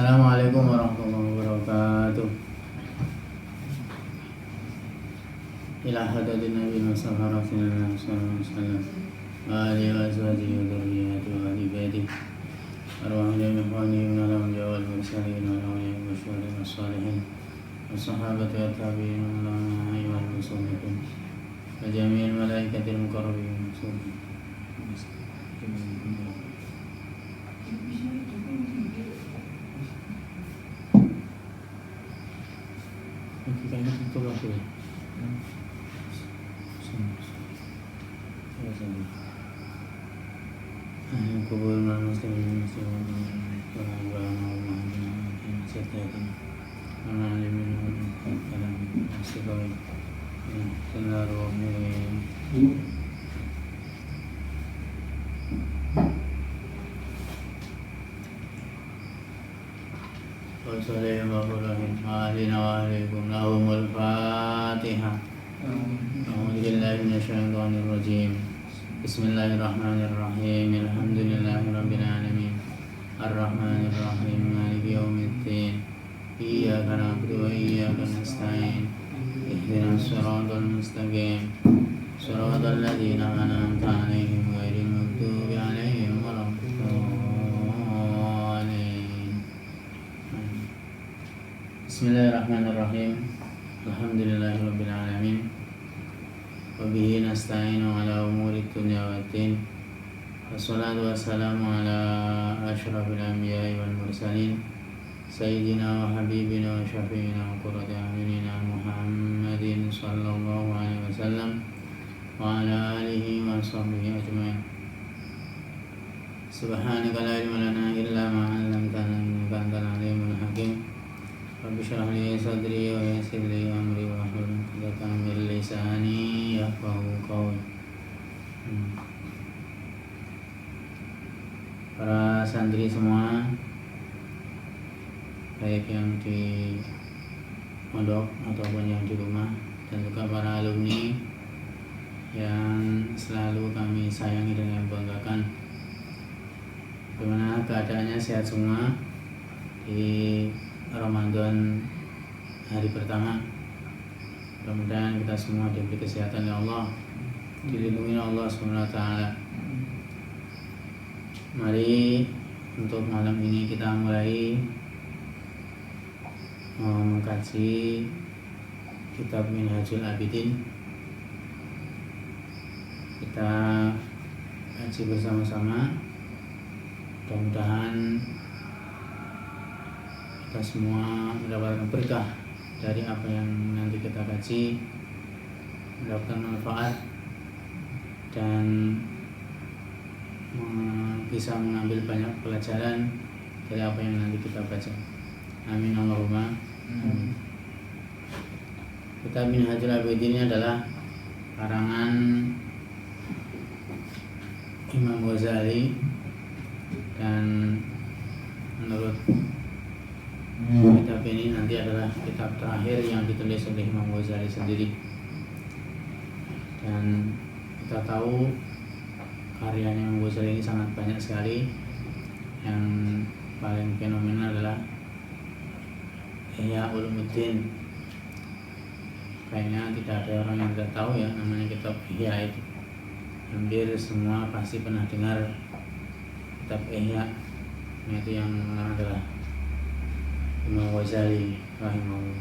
Assalamualaikum warahmatullahi wabarakatuh. Ila hadatin Nabi Mustafa Rasulullah sallallahu alaihi wasallam wa alihi wa azwajihi wa dhurriyyatihi wa ahli baitihi arwah jami'il mu'minin wal jawal mursalin wal awliya wa syuhada was salihin was sahabati wa tabi'in wal muslimin wa jami'il malaikatil muqarrabin wa kayaknya itu aku ya. Kubur muslimin muslimin wa muhammadin sayyidina alimin kalam istiqamah Bismillahirrahmanirrahim. Wassalamualaikum warahmatullahi Fatihah. A'udzubillahi minasyaitonir rajim. Bismillahirrahmanirrahim. Alhamdulillahirabbil alamin. Arrahmanir rahim. Maliki yaumiddin. Iyyaka na'budu wa iyyaka nasta'in. Ihdinas siratal mustaqim. Siratal ladzina an'amta 'alaihim ghairil maghdubi 'alaihim waladdallin. Bismillahirrahmanirrahim. Alhamdulillahirabbil alamin. Wa bihi nasta'inu ala umuri dunya waddin. Wassalatu wassalamu ala asyrafil anbiya'i wal mursalin sayyidina wa habibina wa syafi'ina wa qurrati a'yunina Muhammadin sallallahu alaihi wasallam wa ala alihi wa sahbihi ajma'in. Subhanaka la ilma lana illa ma 'allamtana innaka antal alimul hakim. Rabbi shrah li sadri wa yassir li amri wa hlul 'uqdatam min lisani yafqahu qawli. Para santri semua, baik yang di pondok ataupun yang di rumah, dan juga para alumni yang selalu kami sayangi dan banggakan, bagaimana keadaannya, sehat semua di Ramadan hari pertama. Mudah-mudahan kita semua diberi kesehatan oleh Allah, dilindungi oleh Allah SWT. Mari untuk malam ini kita mulai mengkaji kitab Minhajul Abidin. Kita kaji bersama-sama. Mudah-mudahan kita semua mendapatkan berkah dari apa yang nanti kita kaji, mendapatkan manfaat dan bisa mengambil banyak pelajaran dari apa yang nanti kita baca. Amin Allahumma amin. Kitab Minhajul Abidin ini adalah karangan Imam Ghazali, dan menurut kitab ini nanti adalah kitab terakhir yang ditulis oleh Imam Ghazali sendiri. Dan kita tahu karyanya Imam Ghazali ini sangat banyak sekali. Yang paling fenomenal adalah Ihya Ulumuddin. Kayaknya tidak ada orang yang tidak tahu ya namanya kitab Ihya itu. Hampir semua pasti pernah dengar kitab Ihya. Itu yang mengarang adalah Imam Ghazali rahimahullah.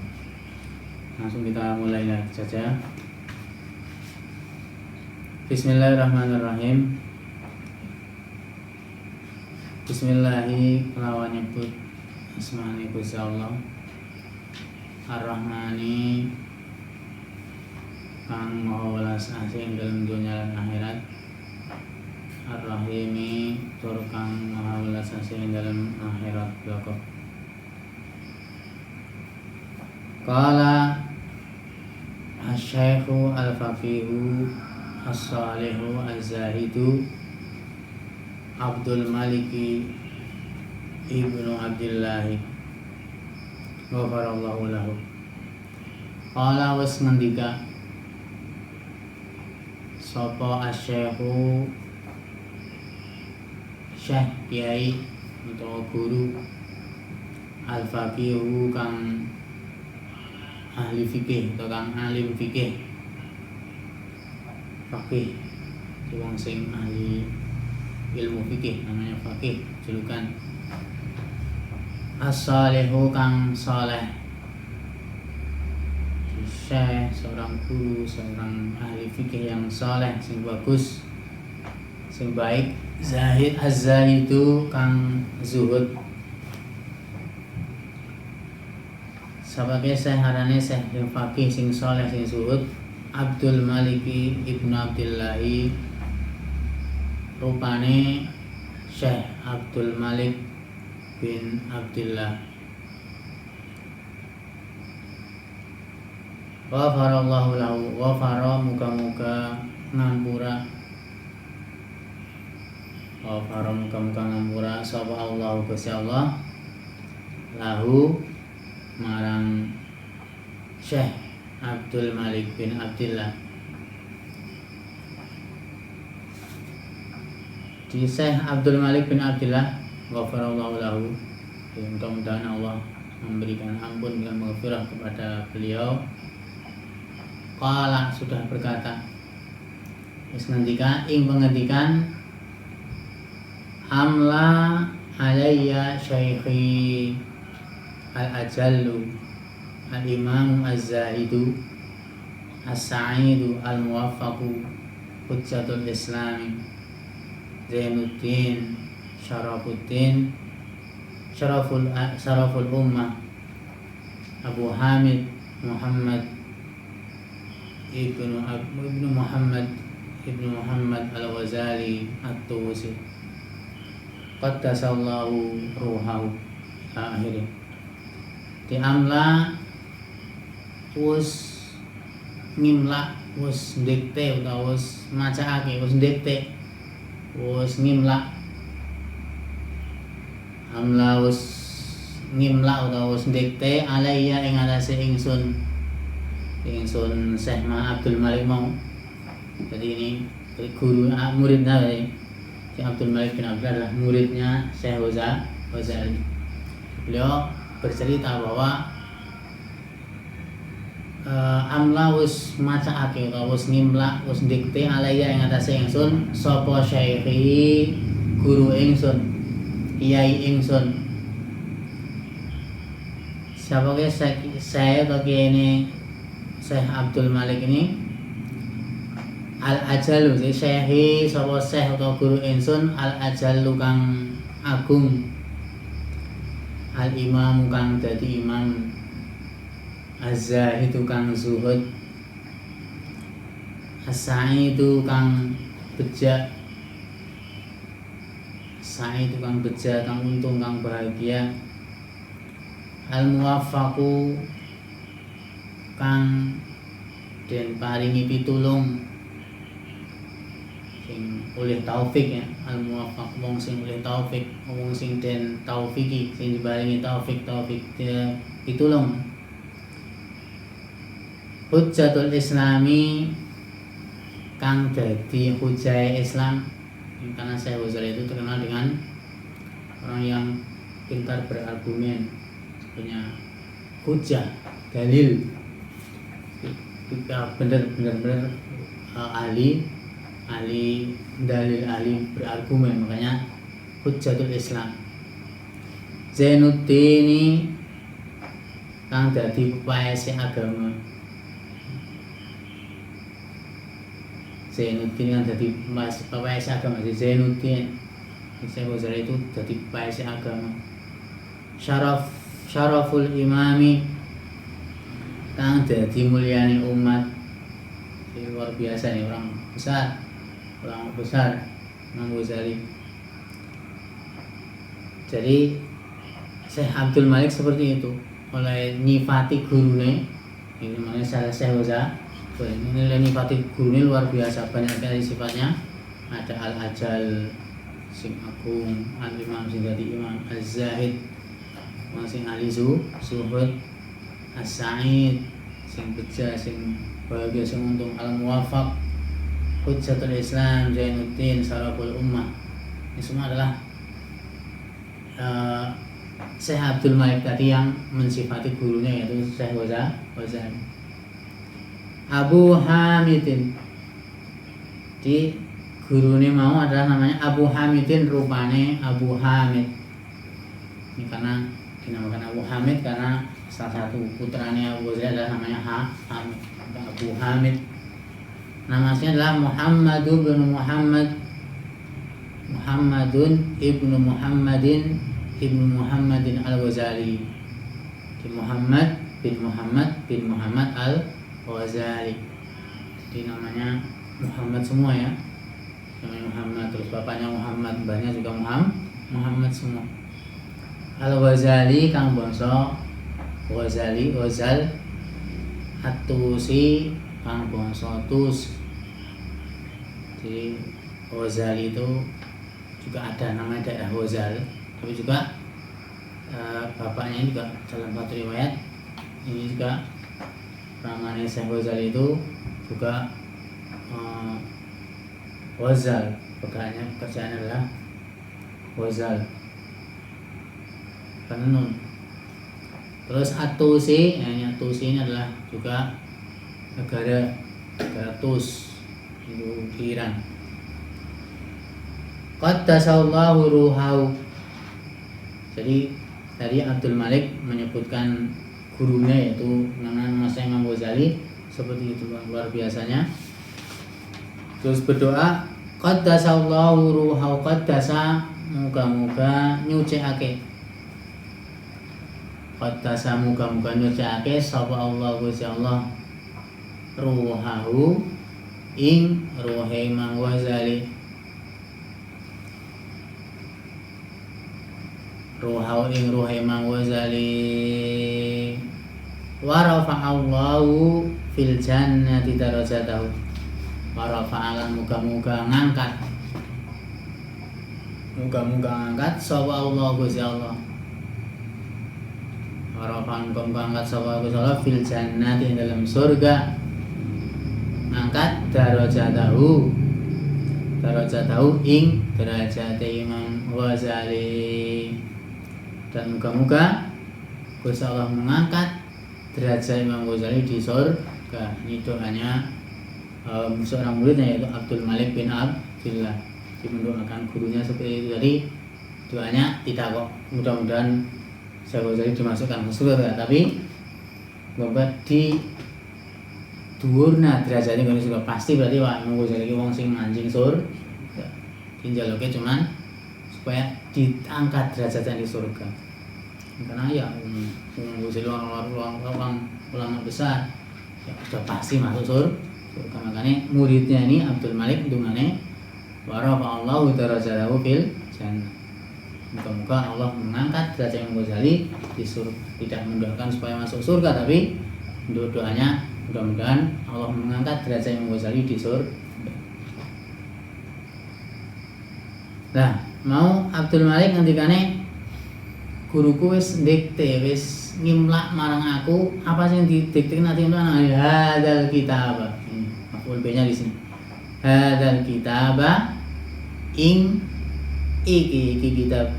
Langsung kita mulai saja. Bismillahirrahmanirrahim. Bismillahi kelawan nyebut asmani Gusti Allah. Ar-Rahmani kang maha welas asih dalam dunia dan akhirat. Ar-Rahimi tur kang maha welas asih dalam akhirat bloko. Qala Asy-Syaikhu al-Faqihu as-Salihu az-Zahidu Abdul Maliki Ibnu Abdillahi ghafarallahu lahu. Qala was ngendika sapa Asy-Syaikhu Syekh Kiai atau guru al-faqihu kang ahli fikih atau kang alim fikih. Faqih wong sing ahli ilmu fikih namanya faqih julukan. As-salihu kang saleh. Syekh seorang guru, seorang ahli fikih yang saleh sing bagus, sing baik. Zahid az-zahidu kang zuhud. Sebagai syekh harane syekh yang faqih sing saleh sing zuhud. Abdul Malik ibnu Abdillahi, rupane Syekh Abdul Malik bin Abdillah. Ghafarallahu lahu, ghafara muka-muka ngampura. Ghafara muka-muka ngampura sapa Allah Gusti Allah lahu marang Syekh Abdul Malik bin Abdillah. Di Syekh Abdul Malik bin Abdillah ghafarallahu lahu, mudah-mudahan Allah memberikan ampun dan maghfirah kepada beliau. Qala sudah berkata, wis ngendikan ing pengendikan, amla alayya syaikhi al-ajallu al-imamu az-zahidu as-sa'idu al-muwaffaqu hujjatul islami Zainuddin Syarafuddin Syaraful ummah Abu Hamid Muhammad ibnu Muhammad al-Ghazali at-Tusi qaddasallahu ruhahu. Akhirnya diamla wis ngimla, wis dikte utawa wis macaake, wis dikte, wis ngimla. Amla wis ngimla utawa wis dikte alaiya ing atase ingsun Syekh Abdul Malik mau. Jadi ini guru muridnya Syekh Abdul Malik bin Abdullah adalah muridnya Syekh Ghazali. Beliau bercerita bahwa amla wis macaake utawa wis ngimla, wis dikte alaiya ing atase ingsun sapa syaikhi guru ingsun, kiai ingsun. Siapa ke saya atau ini Syekh Abdul Malik ini al-ajalu, jadi syekhi sapa syekh atau guru ingsun al-ajalu kang agung, al-imam kang dadi imam, az-zahidu kang zuhud, as-sa'idu kang beja, sa'idu kang beja, kang untung, kang bahagia, al-muwaffaqu kang den paringi pitulung, sing oleh taufik ya, al-muwaffaq wong sing oleh taufik, wong sing den taufiki, sing diparingi taufik pitulung. Hujjatul islami kang dadi hujjah Islam, karena Syekh Ghazali itu terkenal dengan orang yang pintar berargumen, punya hujjah, dalil, benar-benar ahli dalil, ahli berargumen, makanya hujjatul Islam. Zainuddin kang dadi pepaese agama, Zainuddin kan jadi pepaese agama. Zainuddin Syekh Ghazali itu jadi pepaese agama. Syaraful imami kang dadi mulyani umat. Ini luar biasa nih, orang besar Imam Ghazali. Jadi Syekh Abdul Malik seperti itu, oleh nyifati gurune, ini namanya Syekh Ghazali. Ini nyifati gurune luar biasa, banyak sekali sifatnya. Ada al-ajal sing agung, al-imam sing dadi imam, az-zahid sing ahli zuhud, as-sa'id sing beja, sing bahagia, sing untung, al-muwaffaq hujjatul Islam, Zainuddin Syaraful ummah. Ini semua adalah Syekh Abdul Malik tadi yang mensifati gurunya yaitu Syekh Ghazali. Abu Hamidin, di gurunya mau adalah namanya Abu Hamidin, rupane Abu Hamid. Ini karena dinamakan Abu Hamid karena salah satu putranya Abu Ghazali adalah namanya Hamid. Abu Hamid. Nama aslinya adalah Muhammadun ibnu Muhammadin Al-Ghazali. Di Muhammad bin Muhammad Al-Ghazali. Jadi namanya Muhammad semua ya. Namanya Muhammad, terus bapaknya Muhammad, mbahnya juga Muhammad semua. Al-Ghazali kang bangsa Ghazal At-Tusi kang bangsa Tus. Jadi Ghazali itu juga ada namanya daerah Ghazal, tapi juga bapaknya ini juga dalam satu riwayat ini juga namanya Syekh Ghazali itu juga Ghazal, pekerjaannya adalah Ghazal penenun. Terus At-Tusi, Tusi ini adalah juga negara Tus itu di Iran. Qaddasallahu ruhahu. Jadi tadi Abdul Malik menyebutkan gurunya yaitu nama Syekh Imam Ghazali seperti itu luar biasanya. Terus berdoa qaddasallahu ruhahu, qaddasa muga-muga nyucikake. Qaddasa muga-muga nyucikake sapa Allah Gusti Allah ruhahu ing ruhe Imam Ghazali. Ruhau ing ruhe Imam Ghazali wa rafa'allahu fil jannati darajatahu. Wa rafa'alan muga-muga ngangkat sapa Allah Gusti Allah. Wa rafa'alan muga-muga ngangkat sapa Gusti Allah fil jannati dalam surga. Ngangkat darajatahu ing derajat Imam Ghazali. Dan moga-moga Gusti Allah mengangkat derajat Imam Ghazali di surga. Ini doanya seorang muridnya yaitu Abdul Malik bin Abdillah. Dia mendoakan gurunya seperti itu. Jadi doanya tidak kok mudah-mudahan Syekh Ghazali dimasukkan ke surga, tapi bapak di dhuwurna derajatnya kalau sudah pasti berarti wah Imam Ghazali wong sing manjing surga. Tinjaloke cuman supaya diangkat derajatnya di surga. Karena ya orang ulama besar ya sudah pasti masuk surga. Makanya muridnya ini Abdul Malik dungane wa rafa'allahu darajatahu fil jannah. Moga-moga Allah mengangkat derajat Imam Ghazali di surga. Tidak mendoakan supaya masuk surga, tapi doanya mudah-mudahan Allah mengangkat derajat Imam Ghazali di surga. Nah, mau Abdul Malik ngendikane guruku wis ndikte, wis ngimlak marang aku, apa sing didikte nanti nang hadal kitab. Maf'ul B-nya di sini. Hadal kitab ing iki kitab.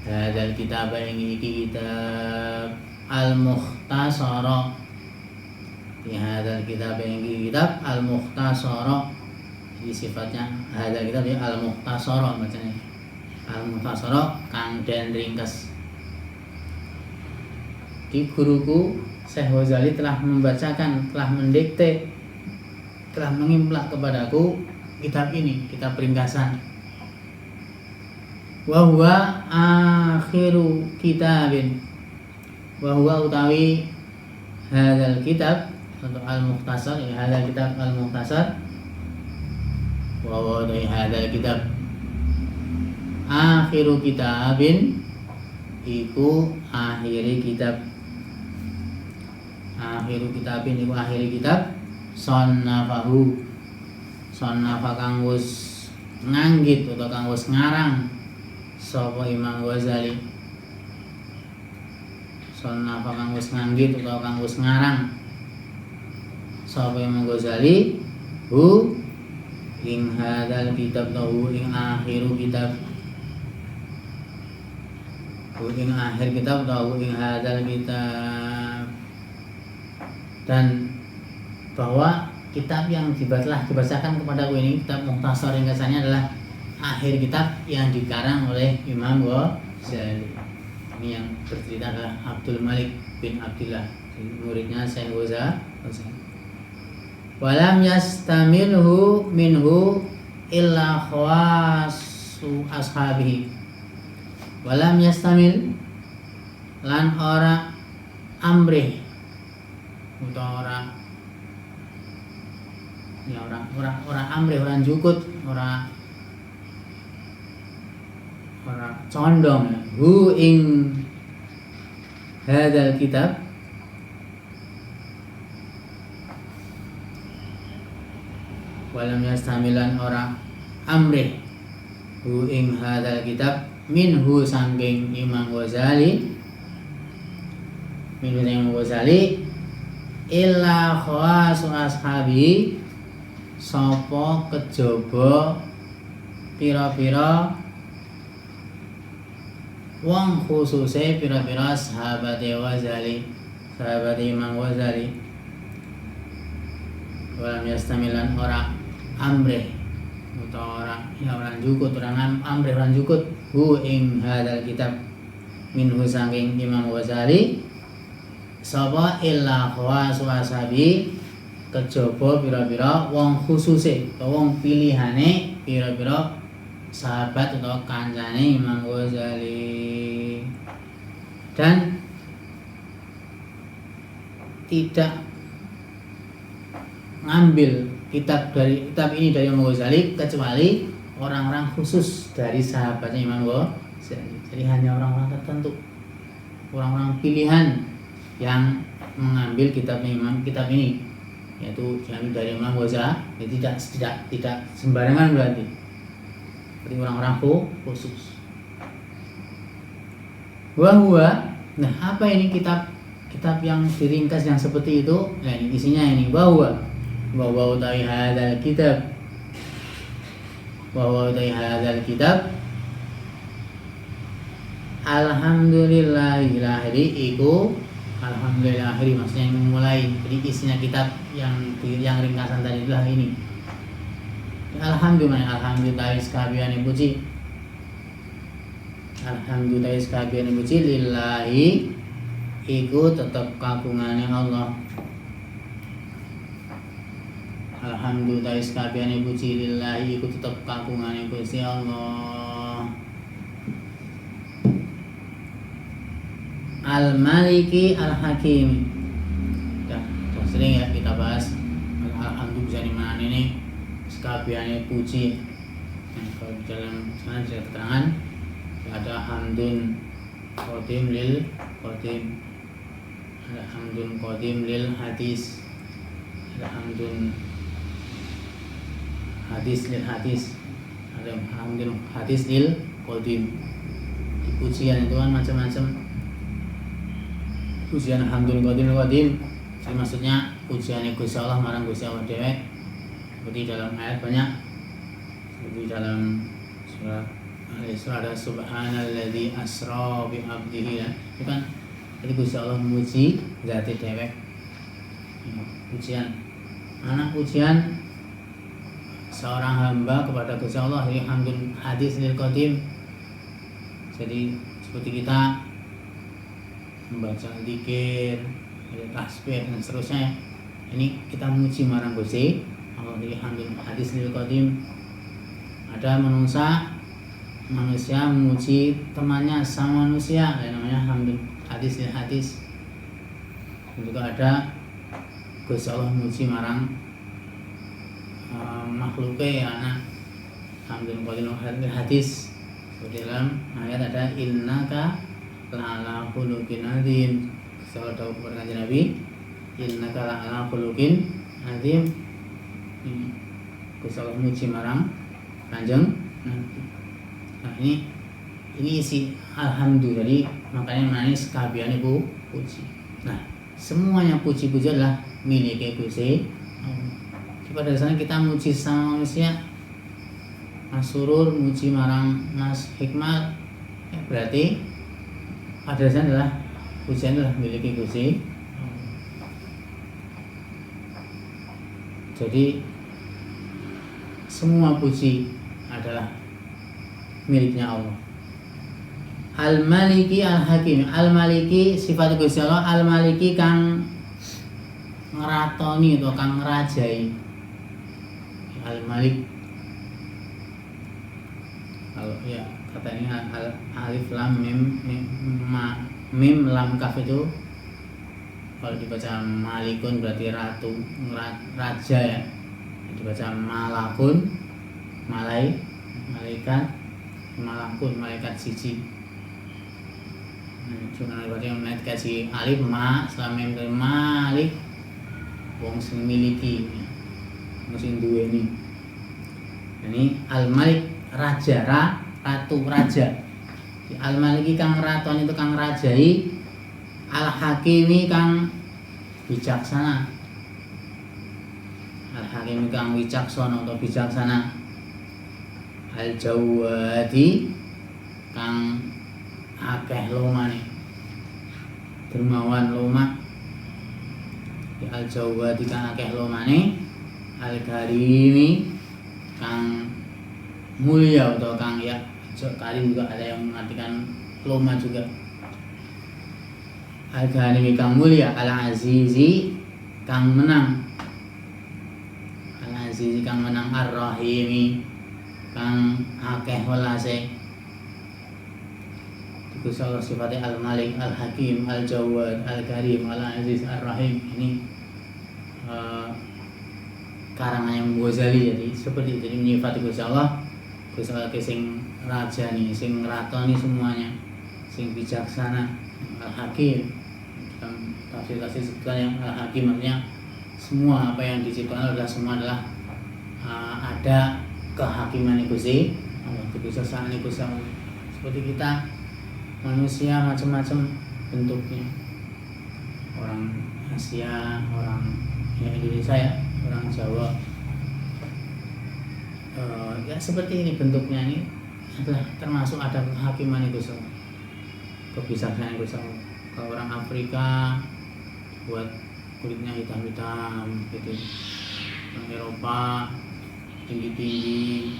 Hadal kitab ing iki kitab al-mukhtasara. Di hadal kitab ing iki kitab al-mukhtasara. Jadi sifatnya hadal kitab ya al-mukhtasara bacanya. Al-mukhtasara kang den ringkes. Di guruku Syekh Ghazali telah membacakan, telah mendikte, telah mengimlak kepadaku kitab ini, kitab ringkasan. Wa huwa akhiru kitabin. Wa huwa utawi hadal kitab atau al-mukhtasar, ya hadal kitab al-mukhtasar. Wa huwa utawi hadal kitab akhiru kitabin, iku akhiri kitab. Akhiru kitabin iku akhiri kitab sonnafahu. Sonnafa kang wis nganggit utawa kang wis ngarang sapa Imam Ghazali. Sonnafa kang wis nganggit utawa kang wis ngarang sapa Imam Ghazali hu ing hadal kitab tahu ing akhiru kitab. ing akhir kitab atau ing hadal kitab, dan bahwa kitab yang dibacakan kepadaku ini, kitab Mukhtasar ringkasannya adalah akhir kitab yang dikarang oleh Imam Ghazali. Ini yang bercerita adalah Abdul Malik bin Abdillah, muridnya Syekh Ghazali. Walam yastamilhu minhu illa khawasu ashabihi. Walam yastamil lan ora amrih utawa ora amrih, ora jukut, ora condong hu ing hadal kitab walam yastamilan ora amrih hu ing hadal kitab minhu sangking Imam Ghazali illa khawasu ashabi sapa kejaba pira-pira wong khususe pira-pira sahabat Ghazali, sahabat Imam Ghazali. Walam yastamilan ora amrih utawa ora jukut, ora amrih, ora jukut hu ing hadal kitab minhu saking Imam Ghazali sapa illa khawasu ashabi kejaba pira-pira wong khususe utawa wong pilihane pira-pira sahabat atau kancane Imam Ghazali, dan tidak ngambil kitab ini dari Imam Ghazali kecuali orang-orang khusus dari sahabatnya Imam Ghazali. Jadi hanya orang-orang tertentu, orang-orang pilihan yang mengambil kitab ini, yaitu diambil dari Imam Ghazali. Jadi tidak sembarangan berarti. Seperti orang-orang khusus. Nah, apa ini kitab yang diringkas yang seperti itu? Nah, ini isinya ini bahwa utawi hadal kitab alhamdulillahilahiri iku alhamdulillahiri, maksudnya yang memulai. Jadi isinya kitab yang ringkasan tadi itulah ini. Alhamdulillah sekalian puji. Alhamdulillah sekalian puji lillahi iku tetap kagungane Allah. Alhamdulillah sekalian puji lillahi iku tetap kagungane Gusti Allah. Al-Maliki Al-Hakim. Ya, sering ya kita bahas alhamdulillah bisa di mana ini sekabiane puji. Nah, kalau dalam sana ada keterangan ada hamdun qadim lil qadim, ada hamdun qadim lil hadis, ada hamdun hadis lil hadis, ada hamdun hadis lil qadim. Pujian itu kan macam-macam. Pujian hamdun qadim lil qadim, jadi maksudnya pujian Gusti Allah marang Gusti Allah dhewe. Seperti dalam ayat banyak, seperti dalam surat Al-Isra ada subhanalladzi asra bi abdihi, itu kan jadi Gusti Allah memuji zati dewek. Pujian seorang hamba kepada Gusti Allah, jadi hamdun hadis lil qadim. Jadi seperti kita membaca zikir, tasbih dan seterusnya, ini kita memuji marang Gusti Allah, jadi hamdun hadis lil qadim. Ada manusia memuji temannya sama manusia, namanya hamdun hadis lil hadis. Juga ada Gusti Allah memuji marang makhluknya, anak hamdun qadim lil hadis. Seperti dalam ayat ada innaka la'ala khuluqin adzim. Gusti Allah tahu kepada kanjeng Nabi, innaka la'ala khuluqin adzim. Gusti Allah memuji marang kanjeng Nabi. Nah, ini isi alhamdulillah. Jadi makanya manis kabiane puji. Nah, semuanya puji-puji adalah milik Gusti Allah. Pada dasarnya kita muji sama manusia, Mas Surur muji marang Mas Hikmat, ya berarti pada dasarnya adalah pujian adalah memiliki Gusti. Jadi semua puji adalah miliknya Allah. Al-Maliki Al-Hakim. Al-Maliki sifat Gusti Allah, Al-Maliki kang ngeratoni atau kang ngerajai. Al-Malik. Kalau ya katanya alif lam mim lam kaf itu kalau dibaca malikun berarti ratu, raja ya. Dibaca malakun, malaikat, malakun, malaikat siji. Cuma berarti malaikat si alif ma selama yang malik wong sing miliki, wong sing duweni. Ini al-malik raja, ratu raja. Al-maliki kang raton itu kang rajai, al-hakimi kang bijaksana. Al-hakimi kang wicaksana atau bijaksana. Al-jawadi kang akeh lomane. Dermawan loma. Al-jawadi kang akeh lomane. Al-karimi kang mulia atau kang ya karim juga ada yang mengartikan loma juga. Al-karimi kang mulia. Al-azizi kang menang. Al-azizi kang menang. Ar-rahimi kang akeh welase. Gusti Allah sifatnya Al-Malik, Al-Hakim, Al-Jawad, Al-Karim, Al-Aziz, Ar-Rahim. Ini karangan yang Ghazali. Jadi seperti itu, jadi menyifati Gusti Allah. Gusti Allah sing raja nih, sing ratoni semuanya, sing bijaksana, Al-Hakim. Tafsir sebutkan yang Al-Hakim artinya semua apa yang diciptakan adalah semua adalah ada kehakiman Gusti Allah, kebijaksanaan Gusti Allah. Seperti kita manusia macam-macam bentuknya, orang Asia, orang Indonesia ya, orang Jawa, ya seperti ini bentuknya. Ini adalah termasuk ada kehakiman itu semua, kebijaksanaan itu semua. Kalau orang Afrika buat kulitnya hitam-hitam gitu, orang Eropa tinggi-tinggi,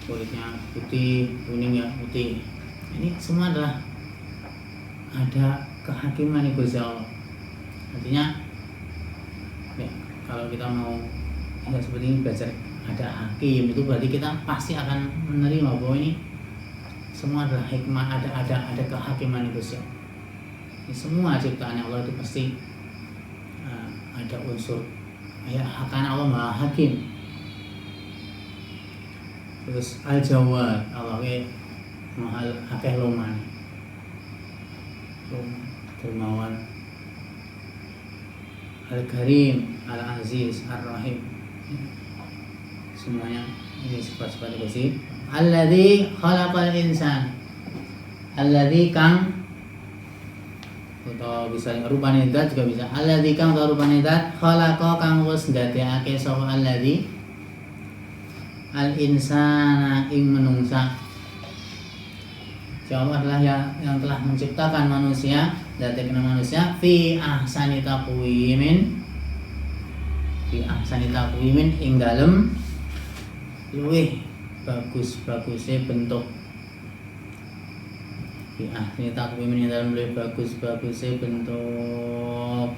kulitnya putih, kuning ya putih. Ini semua adalah ada kehakiman Gusti Allah. Artinya ya, kalau kita mau ya seperti ini belajar ada hakim, itu berarti kita pasti akan menerima bahwa ini semua adalah hikmah, ada kehakiman Gusti Allah. Ini semua ciptaan Allah itu pasti ada unsur ya, karena Allah Maha Hakim. Terus Al-Jawad, Allah mahal akeh loman, dermawan. Al-Karim, Al-Aziz, Ar-Rahim. Semuanya ini sifat-sifat Gusti. Alladzi khalaqal insan. Alladzi kang atau bisa rupane zat juga bisa. Alladzi kang rupane zat khalaqa kang wis ndadekake sapa alladzi al-insana ing menungsa. Allah adalah yang telah menciptakan manusia, dadekna manusia fi ahsani taqwimin, ing dalem luwih bagus-bagusé bentuk. Fi ahsani taqwimin ing dalem luwih bagus-bagusé bentuk.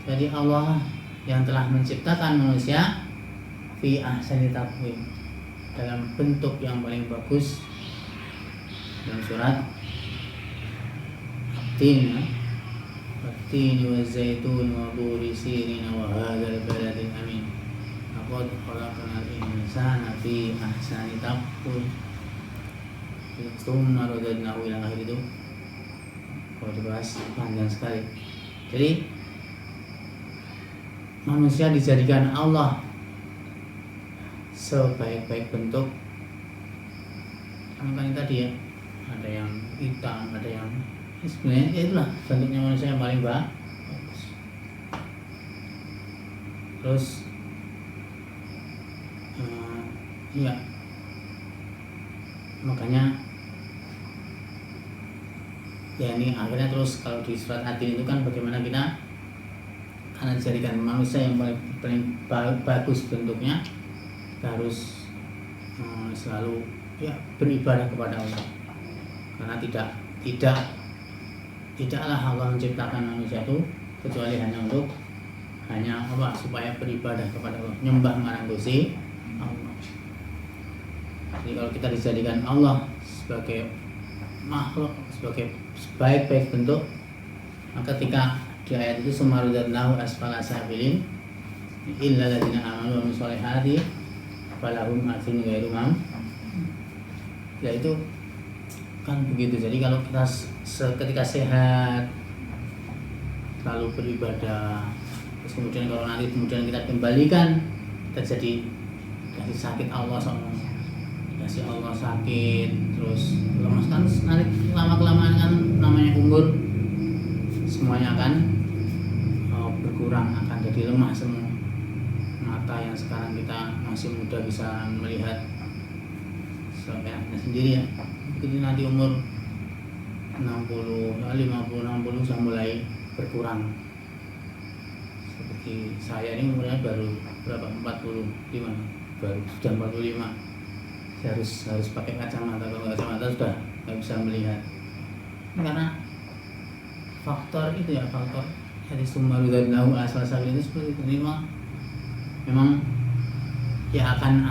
Jadi Allah yang telah menciptakan manusia fi ahsani taqwim, dalam bentuk yang paling bagus. Dalam surat At-Tin, At-Tin wa zaitun wa turi sinin wa hadzal baladil amin. Laqad khalaqnal insana fi ahsani taqwim. Tsumma radadnahu ila akhir itu. Kalau dibahas panjang sekali. Jadi manusia dijadikan Allah sebaik-baik bentuk. Kan tadi ya, ada yang hitam, ada yang sebenarnya itulah bentuknya manusia yang paling bagus. Terus ya makanya ya ini akhirnya terus kalau di surat Adin itu kan bagaimana kita karena dijadikan manusia yang paling bagus bentuknya, kita harus selalu ya beribadah kepada Allah, karena tidaklah Allah menciptakan manusia itu kecuali hanya apa, supaya beribadah kepada Allah, nyembah marang Gusti Allah. Jadi kalau kita dijadikan Allah sebagai makhluk, sebagai sebaik-baik bentuk, maka ketika di ayat itu sumarudatnahu asfala safilin illa alladziina aamanu wa amilus sholihati falahum ajrun ghairu mamnun. Ya itu kan begitu. Jadi kalau kita ketika sehat lalu beribadah, terus kemudian kalau nanti kemudian kita kembalikan, kita jadi kasih sakit Allah sama kasih Allah sakit, terus lemas kan nanti lama-kelamaan kan namanya umur, semuanya akan berkurang, akan jadi lemah semua. Mata yang sekarang kita masih muda bisa melihat soalnya sendiri ya, begitu nanti umur 60, 50, 60 sudah mulai berkurang. Seperti saya ini umurnya baru berapa, 45, baru sudah 45. Saya harus pakai kacamata, kalau kacamata sudah nggak bisa melihat. Ini karena faktor itu ya, faktor dari sumarudatnahu asfala safilin itu seperti itu. Memang ya akan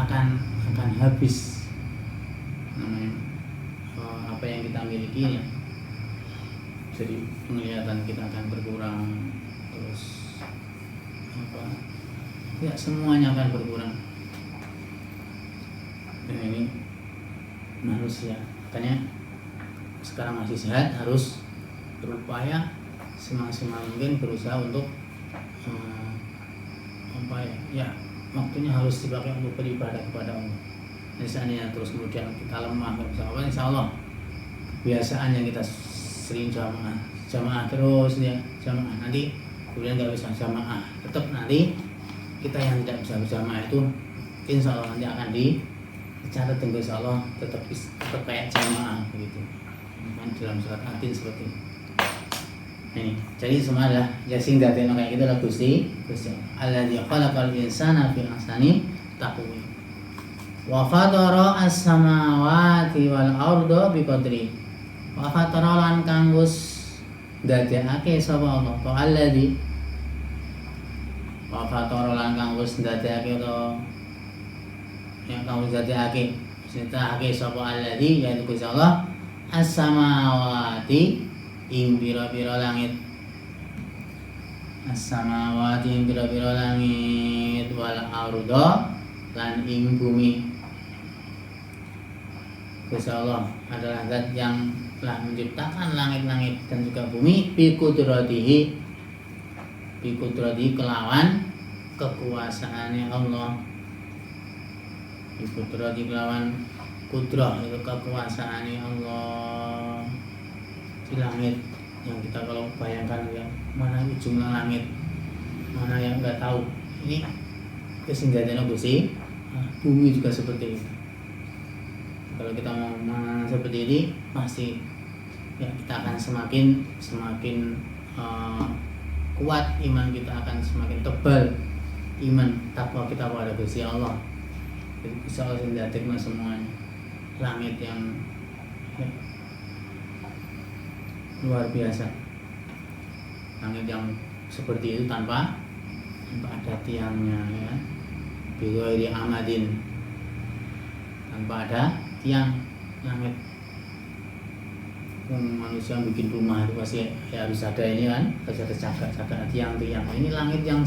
habis namanya apa yang kita miliki ya. Jadi penglihatan kita akan berkurang, terus apa ya, semuanya akan berkurang. Dan ini manusia, makanya sekarang masih sehat harus berupaya semaksimal mungkin berusaha untuk waktunya harus dipakai untuk beribadah kepada Allah. Misalnya terus kemudian kita lemah nggak bisa apa, insya Allah kebiasaan yang kita sering jamaah terus ya, jamaah nanti kemudian nggak bisa jamaah, tetap nanti kita yang tidak bisa berjamaah itu insya Allah nanti akan dicatat dengan insya Allah tetap kayak jamaah begitu. Kan dalam surat Adin seperti ini. Ini jadi semua adalah jasing dateng kayak gitu lah Gusti alladzi khalaqal insana fi ahsani taqwim wa fatara as-samawati wal arda biqadri wa fatara lan kanggus dadekake sapa Allah to alladzi wa fatara lan kanggus dadekake to yang kanggus dadekake sintake sapa alladzi yaitu Gusti Allah as-samawati ing pira-pira langit, as-samawati ing pira-pira langit, wal arda lan ing bumi. Gusti Allah adalah zat yang telah menciptakan langit-langit dan juga bumi bi qudratihi kelawan kekuasaannya Allah. Bi qudrati kelawan kudrah itu kekuasaannya Allah. Di langit yang kita kalau bayangkan ya, mana ujung langit, mana yang nggak tahu. Ini kesinggahannya Gusti. Bumi juga seperti itu. Kalau kita mau seperti ini, pasti ya kita akan semakin kuat iman kita, akan semakin tebal iman takwa kita pada Gusti Allah. Jadi Gusti Allah sendiri semuanya. Langit yang ya, luar biasa, langit yang seperti itu tanpa ada tiangnya ya, bighairi amadin, tanpa ada tiang langit. Manusia bikin rumah itu pasti ya harus ada ini kan, harus ada jaga tiang-tiang. Ini langit yang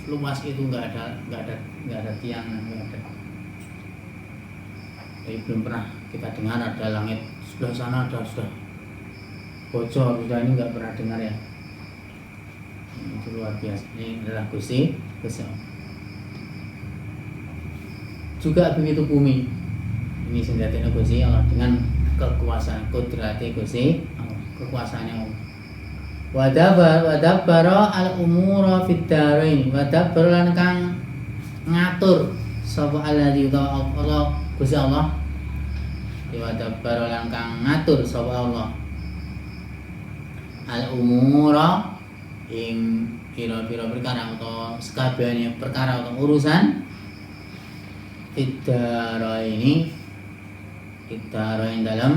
luas itu nggak ada tiang, nggak ada. Jadi belum pernah kita dengar ada langit sebelah sana ada sudah bocor, sudah ini nggak pernah dengar ya. Itu luar biasa. Ini adalah Gusti Allah. Juga begitu bumi. Ini senjatanya Gusti Allah dengan kekuasaan kudrati Gusti Allah, kekuasaannya Allah. Wadabbara al-umura fid dharain. Wadabbara lan kang ngatur sapa alladzi Allah Gusti Allah. Wadabbara lan kang ngatur sapa Allah al umura ing pira-pira perkara atau sekabehane perkara atau urusan ini dalam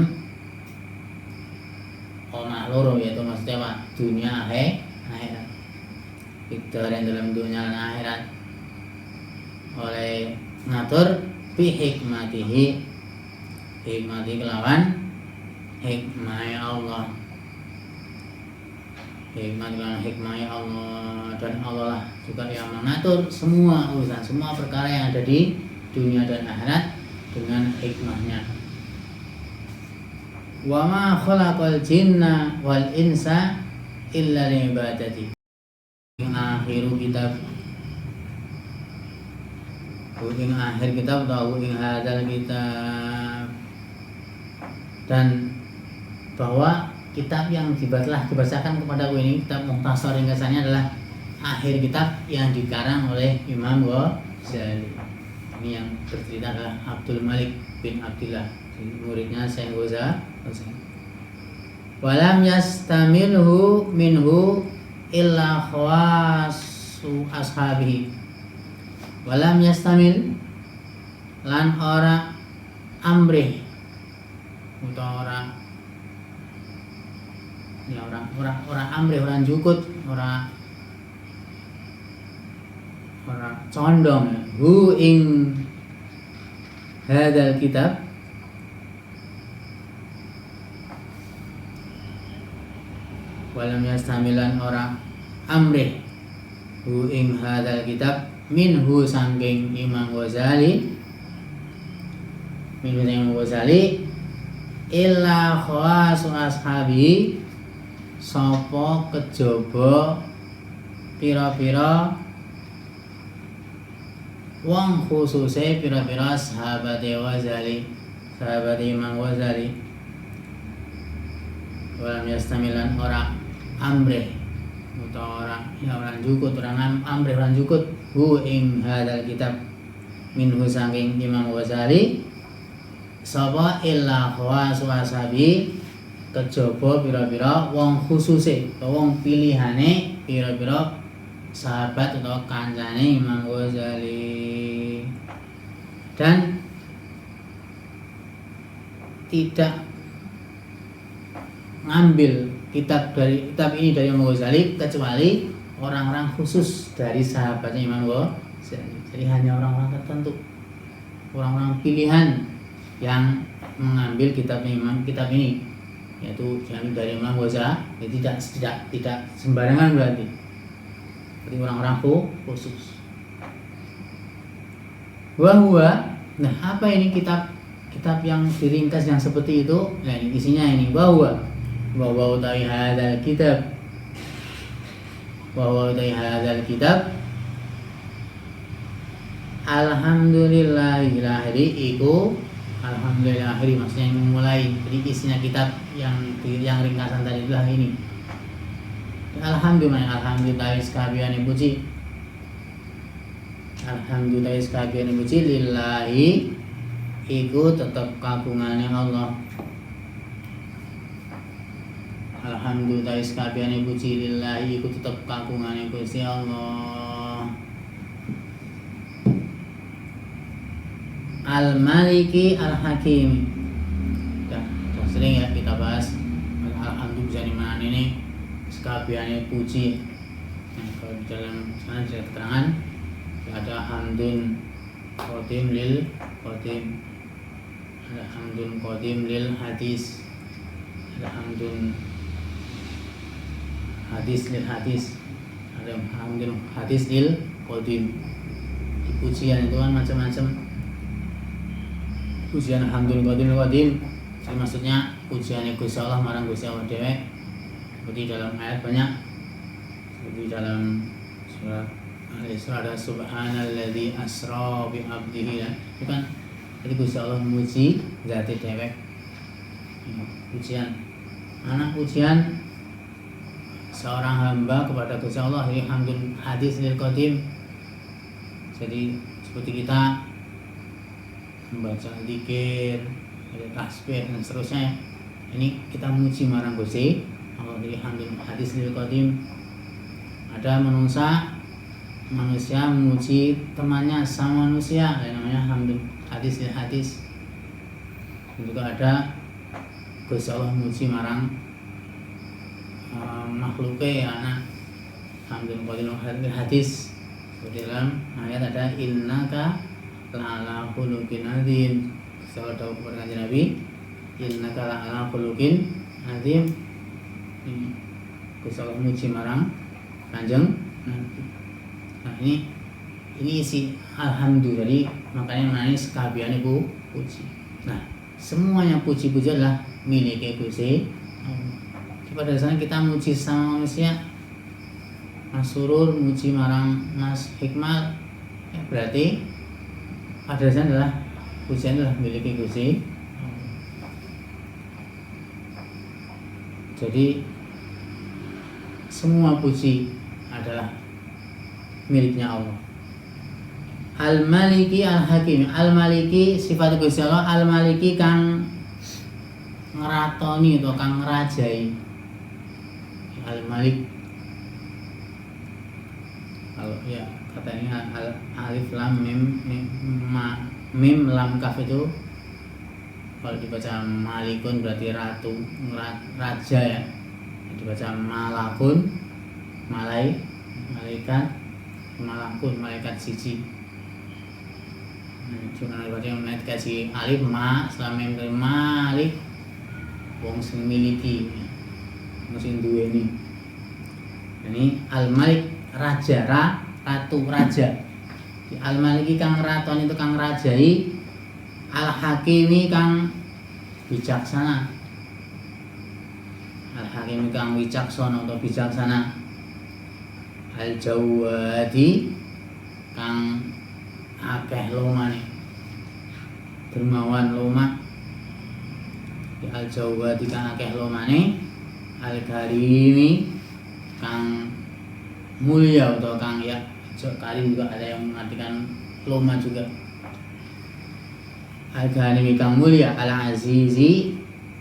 omah loro, yaitu maksudnya apa? Dunia akhirat. Dalam dunia dan akhirat oleh ngatur fi hikmatihi kelawan hikmah Allah. Hikmah Allah, dan Allah lah juga yang mengatur semua urusan, semua perkara yang ada di dunia dan akhirat dengan hikmahnya. Wa ma khalaqal jinna wal insa illa li'ibadati. Akhiru kitab ing akhir kitab atau ing hadal kitab, dan bahwa kitab yang dibacakan kepada ini, kitab Mukhtasar ringkasannya adalah akhir kitab yang dikarang oleh Imam Ghazali. Ini yang bercerita adalah Abdul Malik bin Abdillah, muridnya Syekh Ghazali. Walam yastamilhu minhu illa khawasu ashabihi. Walam yastamil lan ora amrih utawa ora amrih, ora jukut, ora condong hu ing hadal kitab walam yastamilan ora amrih hu ing hadal kitab minhu sangking Imam Ghazali illa khawasu ashabi, sapa kejaba pira-pira wong khususe pira-pira sahabat Imam Ghazali. Walam yastamilan ora amrih utawa ora jukut, amrih ora jukut hu ing hadal kitab minhu saking Imam Ghazali sapa illa khawasu ashabi, kejaba pira-pira wong khususe utawa wong pilihane pira-pira sahabat atau kancane Imam Ghazali, dan tidak ngambil kitab ini dari Imam Ghazali kecuali orang-orang khusus dari sahabatnya Imam Ghazali. Jadi hanya orang-orang tertentu, orang-orang pilihan yang mengambil kitab ini, yaitu diambil dari Imam Ghazali. Jadi tidak sembarangan berarti. Jadi orang-orang khusus. Bahwa, nah apa ini kitab yang diringkas yang seperti itu? Nah ini isinya ini bahwa utawi hadzal kitab alhamdulillahirahiri iku alhamdulillahirahiri, maksudnya yang memulai. Jadi isinya kitab yang ringkasan tadi itulah ini. Alhamdulillah sekabehane puji. Alhamdulillah sekabehane puji lillahi iku tetep kagungane Allah. Alhamdulillah sekabehane puji lillahi iku tetep kagungane Gusti Allah. Al-Maliki Al-Hakim. Sudah sering ya kita bahas alhamdulillah di mana ini sekabehane puji. Nah, kalau di dalam sana ada keterangan ada hamdun qadim lil qadim, ada hamdun qadim lil hadis, ada hamdun hadis lil hadis, ada hamdun hadis lil qadim. Di pujian itu kan macam-macam. Pujian hamdun qadim lil qadim, jadi maksudnya pujian Gusti Allah marang Gusti Allah dhewe. Seperti dalam ayat banyak, seperti dalam surat Al-Isra ada subhanalladzi asra bi abdihi, itu kan jadi Gusti Allah memuji zat dhewe. Pujian, anak pujian seorang hamba kepada Gusti Allah ini hamdun hadis lil qadim. Jadi seperti kita membaca zikir, ada tasbih dan seterusnya, ini kita memuji marang Gusti Allah di hamdul hadis lil qadim. Ada manusia memuji temannya sama manusia, yang namanya hamdul hadis lil hadis. Juga ada Gusti Allah memuji marang makhluke anak hamdul qadim hadis. Di dalam ayat ada innaka la'ala khuluqin adzim. Gusti Allah dawuh kepada Kanjeng Nabi, innaka la'ala khuluqin adzim. Gusti Allah muji marang Kanjeng Nabi. Nah, ini isi alhamdulillah. Jadi makanya namanya sekabiane puji. Nah, semuanya puji-puji adalah milik Gusti Allah. Pada dasarnya kita muji sama manusia, Mas Surur muji marang Mas Hikmal, ya berarti pada dasarnya adalah pujian adalah milik Gusti. Jadi semua puji adalah miliknya Allah. Al-Maliki Al-Hakim. Al-Maliki sifat Gusti Allah, Al-Maliki kang ngeratoni atau kang ngerajai. Al-Malik. Kalau ya katanya alif lam mim lam kaf itu kalau dibaca malikun berarti ratu, raja ya. Dibaca malakun, malaikat, malakun, malaikat siji. Cuma dibaca yang kasih alif ma selama yang malik wong sing miliki sing duweni. Ini al-malik raja, ratu, raja. Al-maliki kang raton itu kang rajai, al-hakimi kang bijaksana. Al-hakimi kang wicaksana atau bijaksana. Al-jawadi kang akeh lomane, dermawan loma. Al-jawadi kang akeh lomane. Al-karimi kang mulia atau kang ya karim juga ada yang mengartikan loma juga. Al-karimi kang mulia. Al-azizi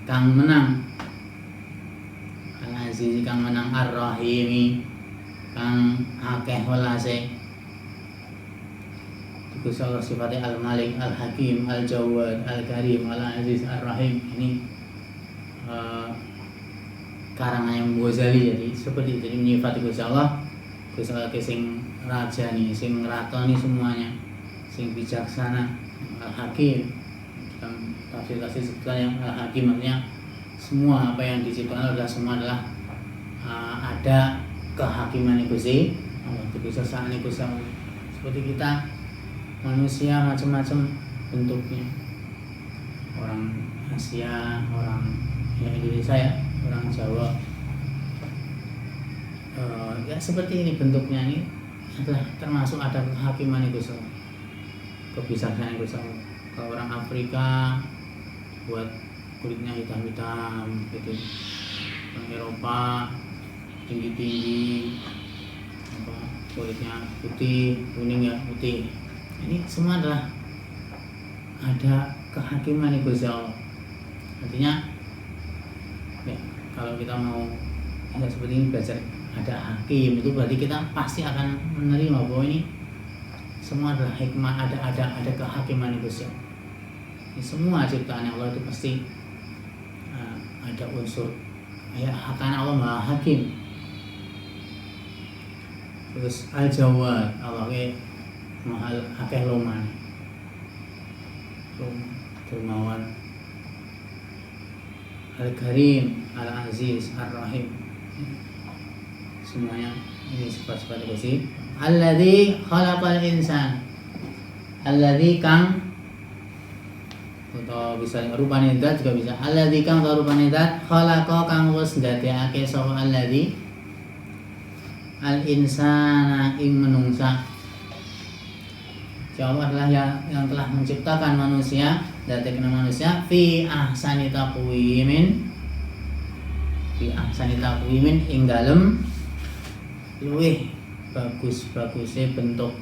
kang menang. Al-azizi kang menang. Ar-rahimi kang akeh welase. Gusti Allah sifatnya Al-Malik, Al-Hakim, Al-Jawad, Al-Karim, Al-Aziz, Ar-Rahim. Ini karangan yang Ghazali. Jadi seperti itu, jadi menyifati Gusti Allah. Gusti Allah sing raja nih, sing ngeratoni semuanya, sing bijaksana, Al-Hakim. Dalam tafsir sebetulnya Al-Hakim artinya semua apa yang diciptakan adalah semua adalah ada kehakiman Gusti Allah, kebijaksanaan Gusti Allah. Seperti kita manusia macam-macam bentuknya, orang Asia, orang Indonesia ya, orang Jawa, ya seperti ini bentuknya. Ini adalah termasuk ada kehakiman Gusti Allah, kebijaksanaan Gusti Allah. Kalau orang Afrika buat kulitnya hitam-hitam gitu, orang Eropa tinggi-tinggi, kulitnya putih, kuning ya putih. Ini semua adalah ada kehakiman Gusti Allah. Artinya ya, kalau kita mau ya seperti ini belajar ada hakim, itu berarti kita pasti akan menerima bahwa ini semua adalah hikmah, ada kehakiman Gusti Allah. Ini semua ciptaan Allah itu pasti ada unsur ya, karena Allah Maha Hakim. Terus Al-Jawad, Allah mahal akeh loman, dermawan. Al-Karim, Al-Aziz, Ar-Rahim. Semuanya ini sifat-sifat Gusti. Alladzi khalaqal insan. Alladzi kang atau bisa rupane zat juga bisa. Alladzi kang rupane zat khalaqa kang wis ndadekake sapa alladzi al-insana ing menungsa. Allah adalah yang telah menciptakan manusia, dadekna manusia fi ahsani taqwimin, ing dalem luwih bagus-bagusé bentuk.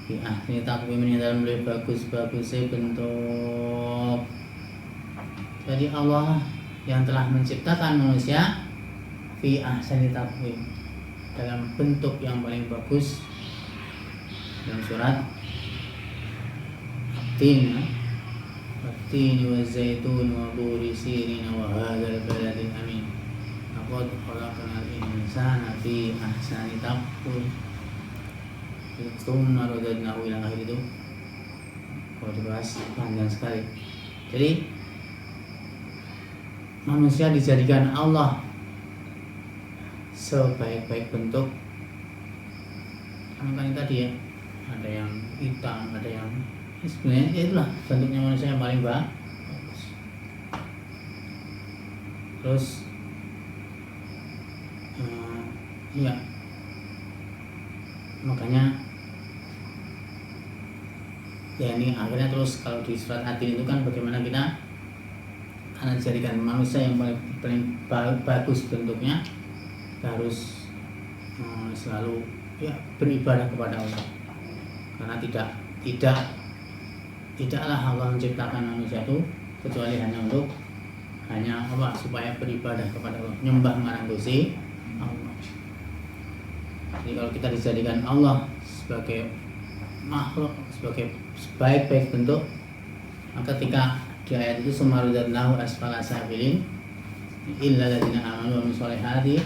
Fi ahsani taqwimin ing dalem luwih bagus-bagusé bentuk. Jadi Allah yang telah menciptakan manusia fi ahsani taqwim, dalam bentuk yang paling bagus. Dalam surat Tin, Tin wa zaitun wa turi sinin wa hadzal baladil amin. Laqad khalaqnal insana fi ahsani taqwim tsumma radadnahu ila akhir itu. Kalau dibahas panjang sekali. Jadi manusia dijadikan Allah sebaik-baik bentuk. Kan tadi ya, ada yang hitam, ada yang sebenarnya itulah bentuknya manusia yang paling bagus. Terus ya makanya ya ini akhirnya terus kalau di surat Adin itu kan bagaimana kita akan dijadikan manusia yang paling bagus bentuknya, kita harus selalu ya beribadah kepada Allah, karena tidaklah Allah menciptakan manusia itu kecuali hanya supaya beribadah kepada Allah, nyembah marang Gusti Allah. Jadi kalau kita dijadikan Allah sebagai makhluk, sebagai sebaik-baik bentuk, maka ketika di ayat itu sumarudatnahu asfala safilin illa alladziina aamanu wa amilus sholihati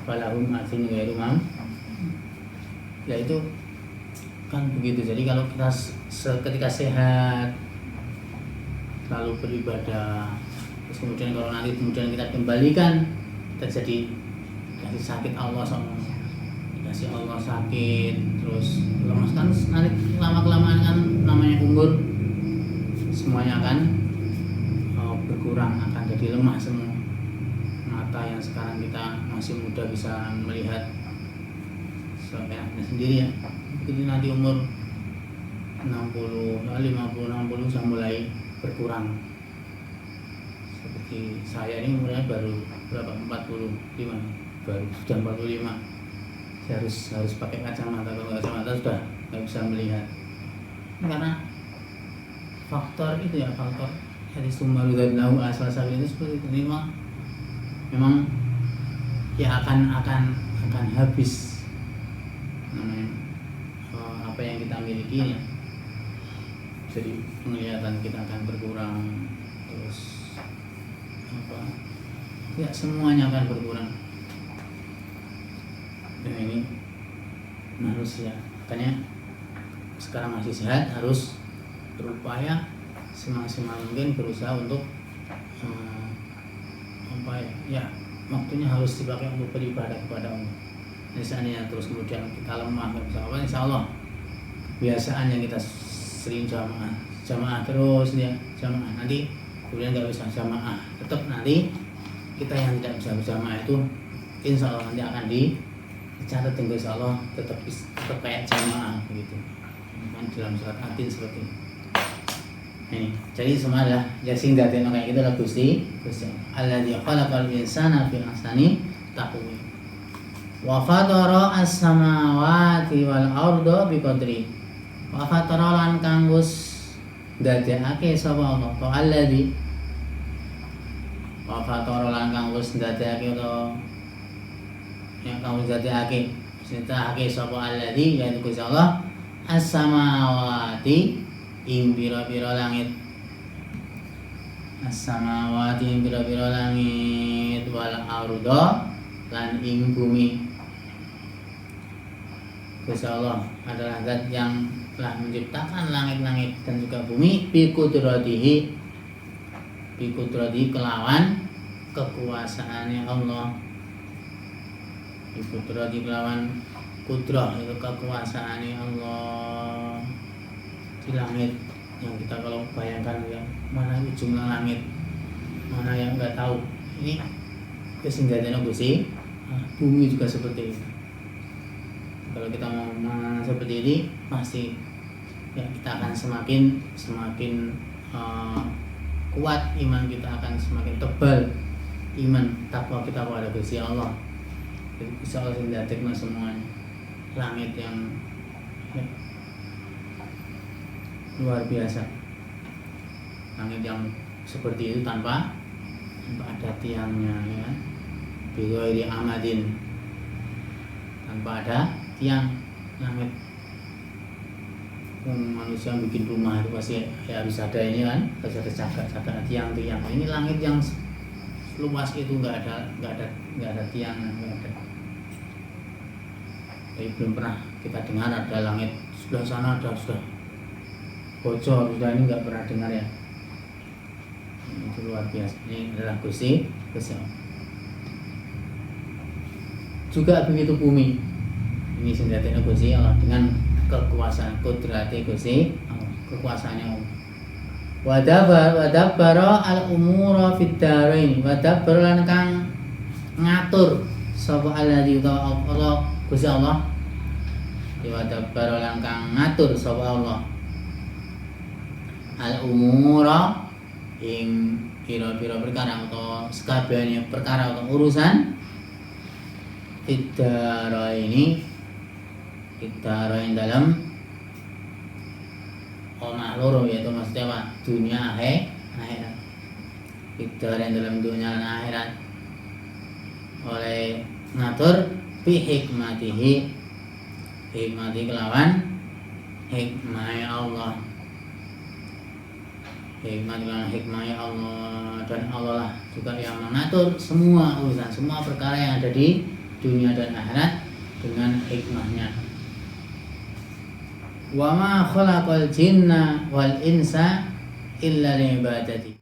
falahum ajrun ghairu mamnun. Ya itu kan begitu. Jadi kalau kita ketika sehat lalu beribadah, terus kemudian kalau nanti kita kembalikan, kita jadi sakit Allah sama dikasih Allah sakit, terus lemas, kan nanti lama-kelamaan kan namanya umur, semuanya akan berkurang, akan jadi lemah semua. Mata yang sekarang kita masih muda bisa melihat seenaknya sendiri ya, jadi nanti umur 60, 50, 60 sudah mulai berkurang. Seperti saya ini umurnya baru berapa, 45, baru sudah 45. Saya harus pakai kacamata, kalau kacamata sudah nggak bisa melihat. Karena faktor itu ya, faktor dari sumarudatnahu asfala safilin itu seperti itu. Memang ya akan habis namanya apa yang kita miliki ya. Jadi penglihatan kita akan berkurang, terus ya semuanya akan berkurang. Dan ini manusia, makanya sekarang masih sehat harus berupaya semaksimal mungkin berusaha untuk waktunya harus dipakai untuk beribadah kepada Allah. Misalnya terus kemudian kita lemah nggak bisa apa, insya Allah kebiasaan yang kita sering jamaah terus ya, jamaah nanti kemudian nggak bisa jamaah, tetap nanti kita yang tidak bisa berjamaah itu insya Allah nanti akan dicatat dengan insya Allah tetap kayak jamaah begitu. Kan dalam surat Adin seperti ini. Ini jadi semua adalah jasing datin kayak gitu lah Gusti alladzi khalaqal insana fi ahsani taqwim wa fatara as-samawati wal arda biqadri wa fatara lan kanggus dadekake sapa Allah to alladzi wa fatara lan kanggus dadekake to yang kanggus dadekake sintakake sapa alladzi yaitu Gusti Allah as-samawati ing biro-biro langit, as-samawati ing biro-biro langit, wal arda lan ing bumi. Gusti Allah adalah zat yang telah menciptakan langit-langit dan juga bumi bi qudratihi kelawan kekuasaannya Allah. Bi qudratihi kelawan kudrah itu kekuasaannya Allah. Di langit yang kita kalau bayangkan ya, mana ujung langit, mana yang nggak tahu. Ini kesinggahan Gusti. Bumi juga seperti itu. Kalau kita mau seperti ini, pasti ya kita akan semakin kuat iman kita, akan semakin tebal iman takwa kita kepada Gusti Allah. Jadi Gusti Allah sing semuanya. Langit yang ya, luar biasa, langit yang seperti itu tanpa tanpa ada tiangnya ya, bighairi amadin, tanpa ada tiang langit. Manusia bikin rumah itu pasti ya harus ada ini kan, harus ada cagak tiang. Ini langit yang luas itu nggak ada tiang, nggak ada. Tapi belum pernah kita dengar ada langit sebelah sana ada sudah bocor, sudah, ini nggak pernah dengar ya. Itu luar biasa. Ini adalah Gusti Allah. Juga begitu bumi. Ini senjatanya Gusti Allah dengan kekuasaan kudrati Gusti Allah, kekuasaannya Allah. Wadabbara al-umura fid darain. Wadabbara lan kang ngatur sapa alladzi Allah Gusti Allah. Wadabbara lan kang ngatur sapa Allah al-umura ing pira-pira perkara atau sekabehane perkara atau urusan Idarain dalam omah loro, yaitu maksudnya apa? Dunia akhirat. Idarain dalam dunia dan akhirat oleh ngatur bi hikmatihi kelawan hikmah Allah. Hikmah Allah, dan Allah lah juga yang mengatur semua urusan, semua perkara yang ada di dunia dan akhirat dengan hikmahnya. Wa ma khalaqal jinna wal insa illa liya'budun.